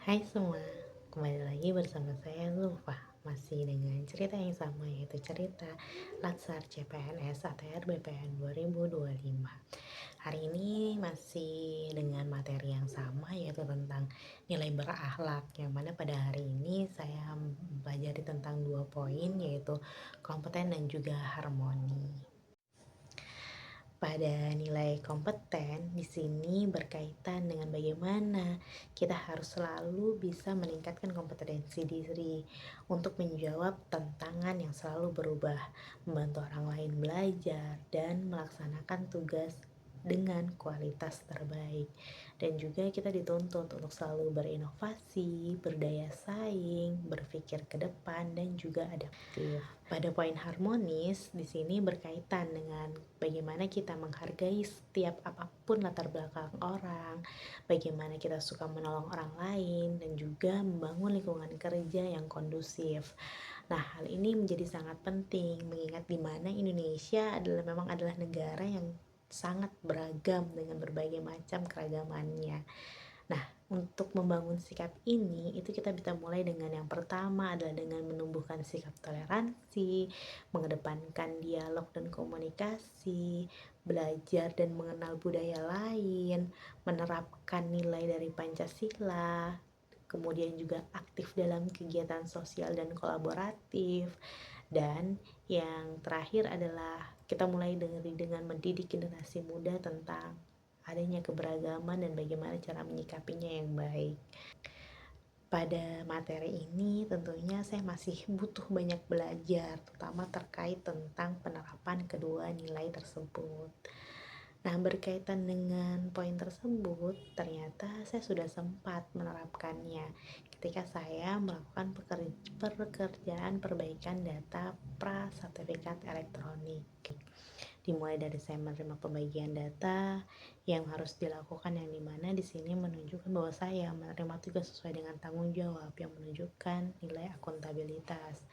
Hai semua, kembali lagi bersama saya Zulfa. Masih dengan cerita yang sama, yaitu cerita Latsar CPNS ATR BPN 2025. Hari ini masih dengan materi yang sama, yaitu tentang nilai berakhlak, yang mana pada hari ini saya mempelajari tentang 2 poin, yaitu kompeten dan juga harmoni. Pada nilai kompeten di sini berkaitan dengan bagaimana kita harus selalu bisa meningkatkan kompetensi diri untuk menjawab tantangan yang selalu berubah, membantu orang lain belajar dan melaksanakan tugas dengan kualitas terbaik. Dan juga kita dituntut untuk selalu berinovasi, berdaya saing, berpikir ke depan dan juga adaptif. Pada poin harmonis di sini berkaitan dengan bagaimana kita menghargai setiap apapun latar belakang orang, bagaimana kita suka menolong orang lain dan juga membangun lingkungan kerja yang kondusif. Nah, hal ini menjadi sangat penting mengingat di mana Indonesia memang adalah negara yang sangat beragam dengan berbagai macam keragamannya. Nah, untuk membangun sikap ini, itu kita bisa mulai dengan yang pertama adalah dengan menumbuhkan sikap toleransi, mengedepankan dialog dan komunikasi, belajar dan mengenal budaya lain, menerapkan nilai dari Pancasila, kemudian juga aktif dalam kegiatan sosial dan kolaboratif, dan yang terakhir adalah kita mulai dengan mendidik generasi muda tentang adanya keberagaman dan bagaimana cara menyikapinya yang baik. Pada materi ini tentunya saya masih butuh banyak belajar, terutama terkait tentang penerapan kedua nilai tersebut. Nah, berkaitan dengan poin tersebut, ternyata saya sudah sempat menerapkannya ketika saya melakukan pekerjaan perbaikan data prasertifikat elektronik. Dimulai dari saya menerima pembagian data yang harus dilakukan, yang dimana di sini menunjukkan bahwa saya menerima tugas sesuai dengan tanggung jawab yang menunjukkan nilai akuntabilitas.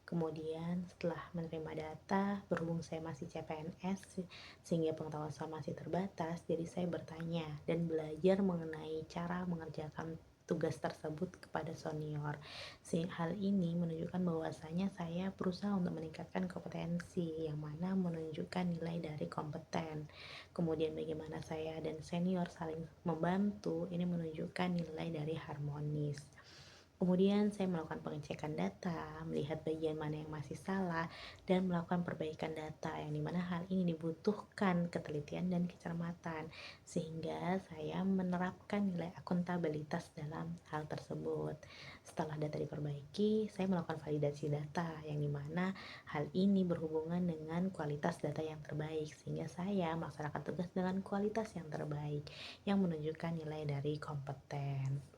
Kemudian setelah menerima data, berhubung saya masih CPNS sehingga pengetahuan saya masih terbatas, jadi saya bertanya dan belajar mengenai cara mengerjakan tugas tersebut kepada senior. Hal ini menunjukkan bahwasanya saya berusaha untuk meningkatkan kompetensi, yang mana menunjukkan nilai dari kompeten. Kemudian bagaimana saya dan senior saling membantu, ini menunjukkan nilai dari harmonis. Kemudian saya melakukan pengecekan data, melihat bagian mana yang masih salah, dan melakukan perbaikan data, yang dimana hal ini dibutuhkan ketelitian dan kecermatan, sehingga saya menerapkan nilai akuntabilitas dalam hal tersebut. Setelah data diperbaiki, saya melakukan validasi data, yang dimana hal ini berhubungan dengan kualitas data yang terbaik, sehingga saya melaksanakan tugas dengan kualitas yang terbaik, yang menunjukkan nilai dari kompeten.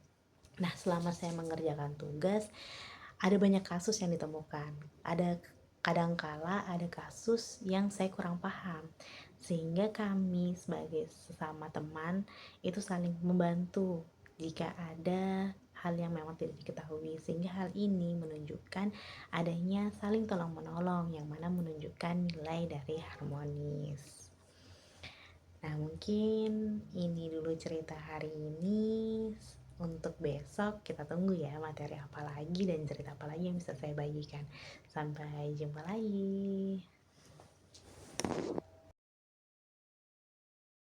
Nah, selama saya mengerjakan tugas, ada banyak kasus yang ditemukan. Kadangkala ada kasus yang saya kurang paham, sehingga kami sebagai sesama teman itu saling membantu jika ada hal yang memang tidak diketahui, sehingga hal ini menunjukkan adanya saling tolong menolong, yang mana menunjukkan nilai dari harmonis. Nah, mungkin ini dulu cerita hari ini. Untuk besok kita tunggu ya materi apa lagi dan cerita apa lagi yang bisa saya bagikan. Sampai jumpa lagi.